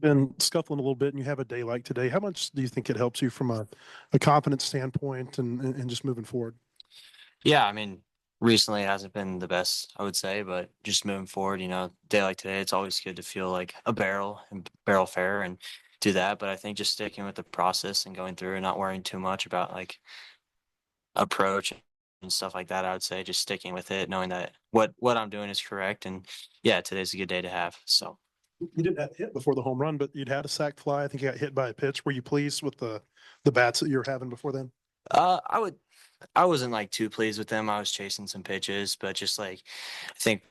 been scuffling a little bit and you have a day like today, how much do you think it helps you from a confidence standpoint and just moving forward? Yeah, I mean, recently it hasn't been the best, I would say, but just moving forward, day like today, it's always good to feel like a barrel and barrel fair and do that. But I think just sticking with the process and going through and not worrying too much about like approach and stuff like that, I would say just sticking with it, knowing that what I'm doing is correct. And yeah, today's a good day to have. So You didn't have hit before the home run, but you'd had a sac fly. I think you got hit by a pitch. Were you pleased with the bats that you were having before then? I wasn't like too pleased with them. I was chasing some pitches, but just like I think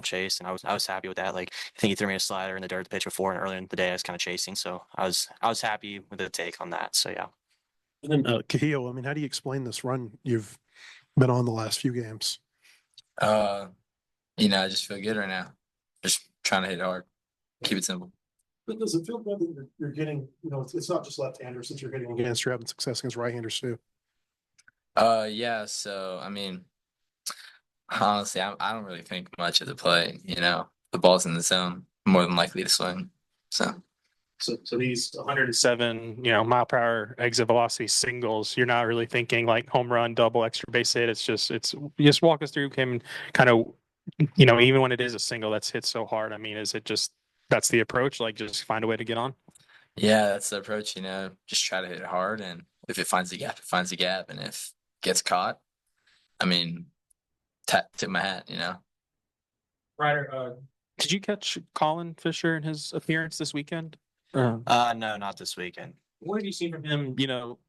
chase, and I was happy with that. Like I think he threw me a slider in the dirt the pitch before, and earlier in the day I was kind of chasing, so I was happy with the take on that. So yeah. And then Kuhio, I mean, how do you explain this run you've been on the last few games? Uh, I just feel good right now. Just trying to hit hard. Keep it simple. But does it feel good that you're getting, it's not just left-handers that you're hitting against, you're having success against right-handers too? Yeah. So I mean, honestly, I don't really think much of the play. The ball's in the zone, more than likely to swing. So So these 107, mile per hour exit velocity singles, you're not really thinking like home run, double, extra base hit. It's you just walk us through him kind of, even when it is a single that's hit so hard. I mean, is it just that's the approach? Like just find a way to get on? yeah, that's the approach. Just try to hit it hard, and if it finds the gap, it finds the gap, and if it gets caught, I mean, tip my hat. Ryder, did you catch Colin Fisher in his appearance this weekend? No, not this weekend. What have you seen from him,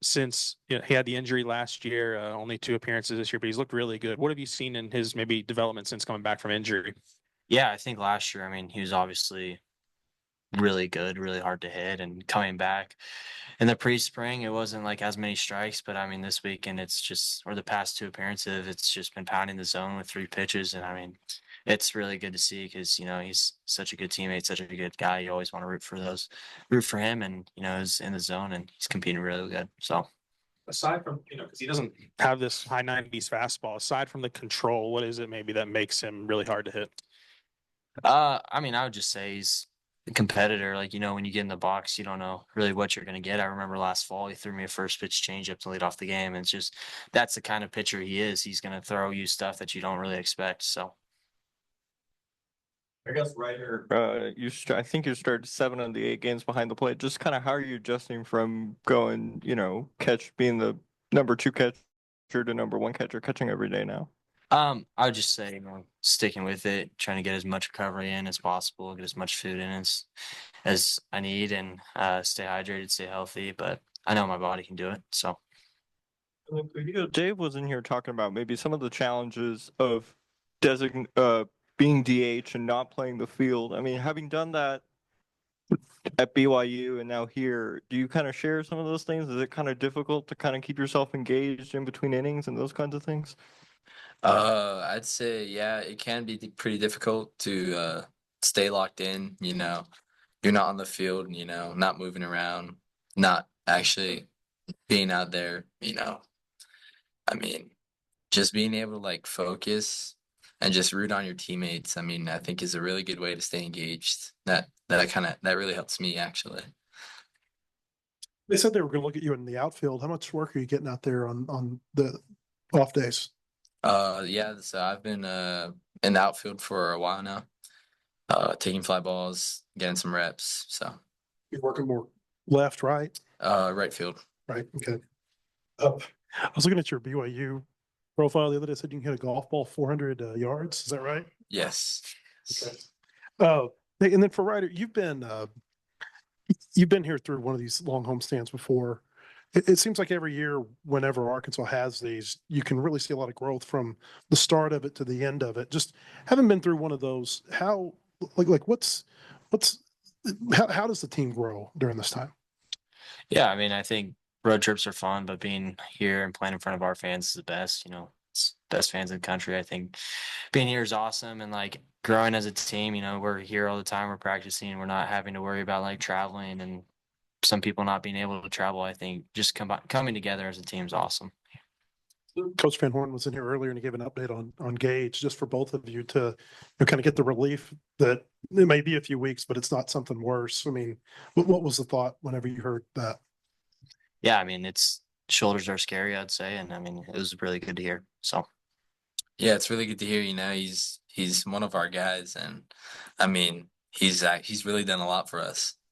since he had the injury last year, only two appearances this year, but he's looked really good. What have you seen in his maybe development since coming back from injury? Yeah, I think last year, I mean, he was obviously really good, really hard to hit, and coming back in the pre-spring, it wasn't like as many strikes, but I mean, this weekend, it's just or the past two appearances, it's just been pounding the zone with three pitches, and I mean, it's really good to see because he's such a good teammate, such a good guy. You always want to root for him, and he's in the zone and he's competing really good. So Aside from, because he doesn't have this high 90s fastball, aside from the control, what is it maybe that makes him really hard to hit? I mean, I would just say he's a competitor. Like, when you get in the box, you don't know really what you're going to get. I remember last fall, he threw me a first pitch changeup to lead off the game. And it's just, that's the kind of pitcher he is. He's going to throw you stuff that you don't really expect. So, I guess Ryder, I think you started 7 of the 8 games behind the plate. Just kind of how are you adjusting from going, being the number 2 catcher to number 1 catcher, catching every day now? I would just say, sticking with it, trying to get as much recovery in as possible, get as much food in as I need, and stay hydrated, stay healthy. But I know my body can do it. So, Dave was in here talking about maybe some of the challenges of being DH and not playing the field. I mean, having done that at BYU and now here, do you kind of share some of those things? Is it kind of difficult to kind of keep yourself engaged in between innings and those kinds of things? I'd say yeah, it can be pretty difficult to stay locked in. You're not on the field. Not moving around, not actually being out there. I mean, just being able to like focus and just root on your teammates. I mean, I think is a really good way to stay engaged. That really helps me actually. They said they were going to look at you in the outfield. How much work are you getting out there on the off days? Yeah, so I've been in the outfield for a while now. Taking fly balls, getting some reps. So You're working more left, right? right field. Right. Okay. I was looking at your BYU profile the other day. It said you can hit a golf ball 400 yards. Is that right? Yes. Okay. Hey, and then for Ryder, you've been here through one of these long homestands before. It seems like every year, whenever Arkansas has these, you can really see a lot of growth from the start of it to the end of it. Just having been through one of those, how how does the team grow during this time? yeah, I mean, I think road trips are fun, but being here and playing in front of our fans is the best. It's best fans in the country. I think being here is awesome, and like growing as a team. We're here all the time. We're practicing. We're not having to worry about like traveling and some people not being able to travel. I think just coming together as a team is awesome. Coach Van Horn was in here earlier and he gave an update on Gage, just for both of you to kind of get the relief that it may be a few weeks, but it's not something worse. I mean, what was the thought whenever you heard that? Yeah, I mean, it's shoulders are scary, I'd say, and I mean, it was really good to hear. So Yeah, it's really good to hear. He's one of our guys, and I mean, he's really done a lot for us.